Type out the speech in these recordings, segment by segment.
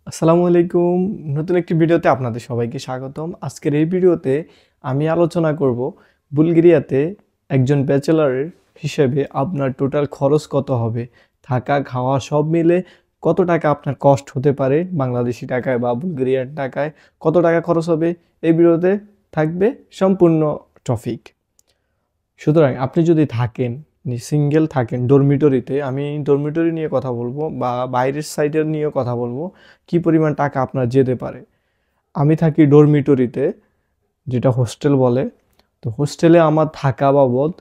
আসসালামু আলাইকুম। নতুন একটি ভিডিওতে আপনাদের সবাইকে স্বাগতম। আজকের এই ভিডিওতে আমি আলোচনা করব বুলগেরিয়াতে একজন ব্যাচেলরের হিসেবে আপনার টোটাল খরচ কত হবে, থাকা খাওয়া সব মিলে কত টাকা আপনার কস্ট হতে পারে বাংলাদেশি টাকায় বা বুলগেরিয়ান টাকায়, কত টাকা খরচ হবে। এই ভিডিওতে থাকবে সম্পূর্ণ টপিক। সুতরাং আপনি যদি থাকেন সিঙ্গেল থাকেন ডরমিটরিতে, আমি ডরমিটরি নিয়ে কথা বলবো বা বাইরের সাইডের নিয়ে কথা বলবো, কি পরিমাণ টাকা আপনার যেতে পারে। আমি থাকি ডরমিটরিতে, যেটা হোস্টেল বলে। তো হোস্টেলে আমার থাকা বাবদ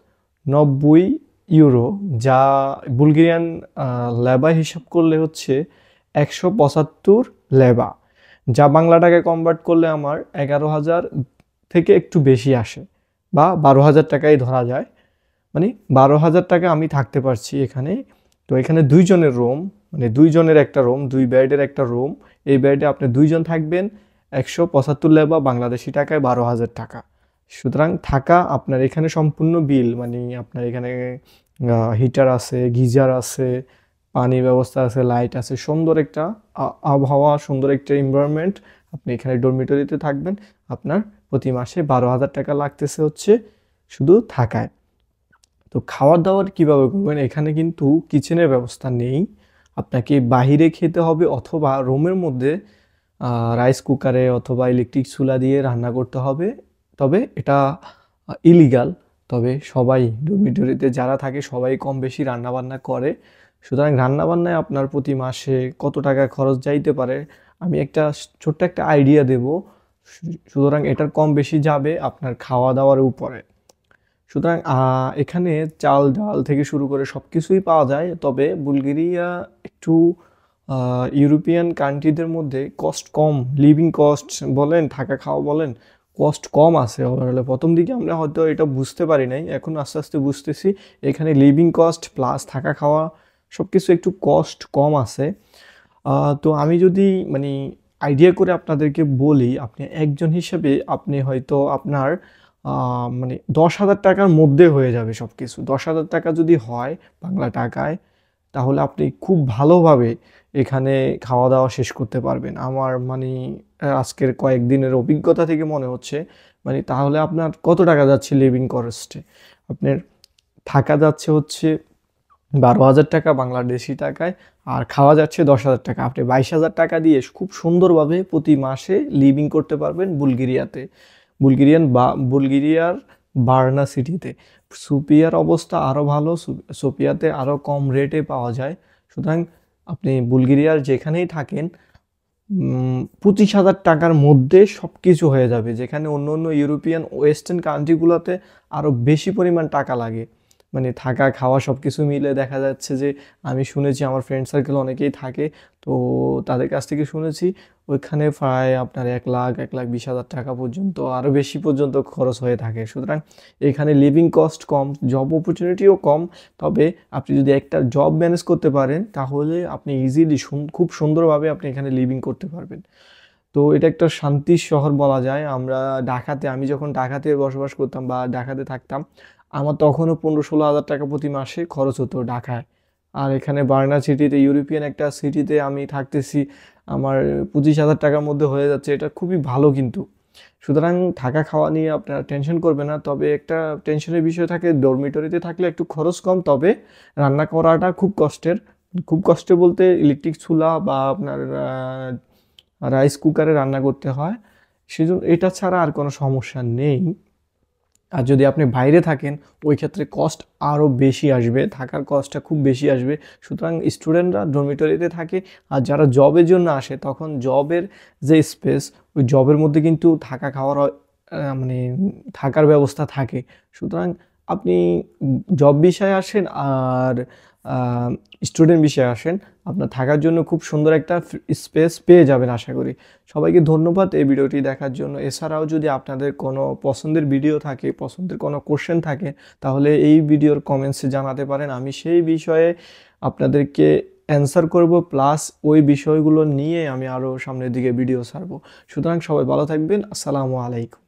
90 ইউরো, যা বুলগেরিয়ান লেবা হিসাব করলে হচ্ছে 175 লেবা, যা বাংলা টাকায় কনভার্ট করলে আমার 11,000 থেকে একটু বেশি আসে, বা 12,000 টাকাই ধরা যায়। মানে 12,000 টাকা আমি থাকতে পারছি এখানে। তো এখানে দুইজনের রুম, মানে দুইজনের একটা রুম, 2 বেডের একটা রুম। এই বেডে আপনি দুইজন থাকবেন, 175 লেবা, বাংলাদেশি টাকায় 12,000 টাকা। সুতরাং থাকা আপনার এখানে সম্পূর্ণ বিল, মানে আপনার এখানে হিটার আছে, গিজার আছে, পানির ব্যবস্থা আছে, লাইট আছে, সুন্দর একটা আবহাওয়া, সুন্দর একটা এনভায়রনমেন্ট। আপনি এখানে ডরমিটরিতে থাকবেন, আপনার প্রতি মাসে 12,000 টাকা লাগতেছে হচ্ছে শুধু থাকায়। তো খাওয়ার দাওয়ার কীভাবে করবেন, এখানে কিন্তু কিচেনের ব্যবস্থা নেই, আপনাকে বাহিরে খেতে হবে অথবা রুমের মধ্যে রাইস কুকারে অথবা ইলেকট্রিক চুলা দিয়ে রান্না করতে হবে। তবে এটা ইলিগাল। তবে সবাই ডরমিটরিতে যারা থাকে সবাই কম বেশি রান্নাবান্না করে। সুতরাং রান্নাবান্নায় আপনার প্রতি মাসে কত টাকা খরচ যাইতে পারে আমি একটা ছোট্ট একটা আইডিয়া দেব। সুতরাং এটার কম বেশি যাবে আপনার খাওয়া দাওয়ার উপরে। সুতরাং এখানে চাল ডাল থেকে শুরু করে সব কিছুই পাওয়া যায়। তবে বুলগেরিয়া একটু ইউরোপিয়ান কান্ট্রিদের মধ্যে কস্ট কম, লিভিং কস্ট বলেন, থাকা খাওয়া বলেন, কস্ট কম আছে ওভারঅলে। প্রথম দিকে আমরা হয়তো এটা বুঝতে পারি নাই, এখন আস্তে আস্তে বুঝতেছি এখানে লিভিং কস্ট প্লাস থাকা খাওয়া সব কিছু একটু কস্ট কম আছে। তো আমি যদি মানে আইডিয়া করে আপনাদেরকে বলি, আপনি একজন হিসেবে আপনি হয়তো আপনার মানে 10,000 টাকার মধ্যে হয়ে যাবে সব কিছু। 10,000 টাকা যদি হয় বাংলা টাকায়, তাহলে আপনি খুব ভালোভাবে এখানে খাওয়া দাওয়া শেষ করতে পারবেন। আমার মানে আজকের কয়েকদিনের অভিজ্ঞতা থেকে মনে হচ্ছে, মানে তাহলে আপনার কত টাকা যাচ্ছে লিভিং কস্টে, আপনার থাকা যাচ্ছে হচ্ছে 12,000 টাকা বাংলাদেশি টাকায়, আর খাওয়া যাচ্ছে 10,000 টাকা। আপনি 22,000 টাকা দিয়ে খুব সুন্দরভাবে প্রতি মাসে লিভিং করতে পারবেন বুলগেরিয়াতে, বুলগেরিয়ার বার্না সিটিতে। সোফিয়ার অবস্থা আরও ভালো, সোফিয়াতে আরও কম রেটে পাওয়া যায়। সুতরাং আপনি বুলগেরিয়ার যেখানেই থাকেন 25,000 টাকার মধ্যে সব কিছু হয়ে যাবে, যেখানে অন্য অন্য ইউরোপিয়ান ওয়েস্টার্ন কান্ট্রিগুলোতে আরও বেশি পরিমাণ টাকা লাগে। মানে থাকা খাওয়া সব কিছু মিলে দেখা যাচ্ছে যে, আমি শুনেছি আমার ফ্রেন্ড সার্কেল অনেকেই থাকে, তো তাদের কাছ থেকে শুনেছি ওইখানে প্রায় আপনার 1,00,000 1,20,000 টাকা পর্যন্ত, আরও বেশি পর্যন্ত খরচ হয়ে থাকে। সুতরাং এখানে লিভিং কস্ট কম, জব অপরচুনিটিও কম। তবে আপনি যদি একটা জব ম্যানেজ করতে পারেন, তাহলে আপনি ইজিলি খুব সুন্দরভাবে আপনি এখানে লিভিং করতে পারবেন। তো এটা একটা শান্তির শহর বলা যায়। আমি যখন ঢাকাতে বসবাস করতাম বা ঢাকাতে থাকতাম, আমার তখনও 15-16 হাজার টাকা প্রতি মাসে খরচ হতো ঢাকায়। আর এখানে বার্না সিটিতে, ইউরোপিয়ান একটা সিটিতে আমি থাকতেছি, আমার 25,000 টাকার মধ্যে হয়ে যাচ্ছে। এটা খুবই ভালো কিন্তু। সুতরাং থাকা খাওয়া নিয়ে আপনারা টেনশন করবে না। তবে একটা টেনশনের বিষয় থাকে, ডরমিটরিতে থাকলে একটু খরচ কম, তবে রান্না করাটা খুব কষ্টের। খুব কষ্টে বলতে ইলেকট্রিক চুলা বা আপনার রাইস কুকারে রান্না করতে হয়। সেজন্য এটা ছাড়া আর কোনো সমস্যা নেই। আর যদি আপনি বাইরে থাকেন, ওই ক্ষেত্রে কস্ট আরও বেশি আসবে, থাকার কস্টটা খুব বেশি আসবে। সুতরাং স্টুডেন্টরা ডরমিটরিতে থাকে, আর যারা জবের জন্য আসে তখন জবের যে স্পেস, ওই জবের মধ্যে কিন্তু থাকা খাওয়ার মানে থাকার ব্যবস্থা থাকে। সুতরাং আপনি জব বিষয়ে আসেন আর স্টুডেন্ট বিষয়ে আসেন, আপনার থাকার জন্য খুব সুন্দর একটা স্পেস পেয়ে যাবেন আশা করি। সবাইকে ধন্যবাদ এই ভিডিওটি দেখার জন্য। এছাড়াও যদি আপনাদের কোনো পছন্দের ভিডিও থাকে, পছন্দের কোনো কোশ্চেন থাকে, তাহলে এই ভিডিওর কমেন্টসে জানাতে পারেন। আমি সেই বিষয়ে আপনাদেরকে অ্যান্সার করব, প্লাস ওই বিষয়গুলো নিয়ে আমি আরও সামনের দিকে ভিডিও ছাড়ব। সুতরাং সবাই ভালো থাকবেন। আসসালামু আলাইকুম।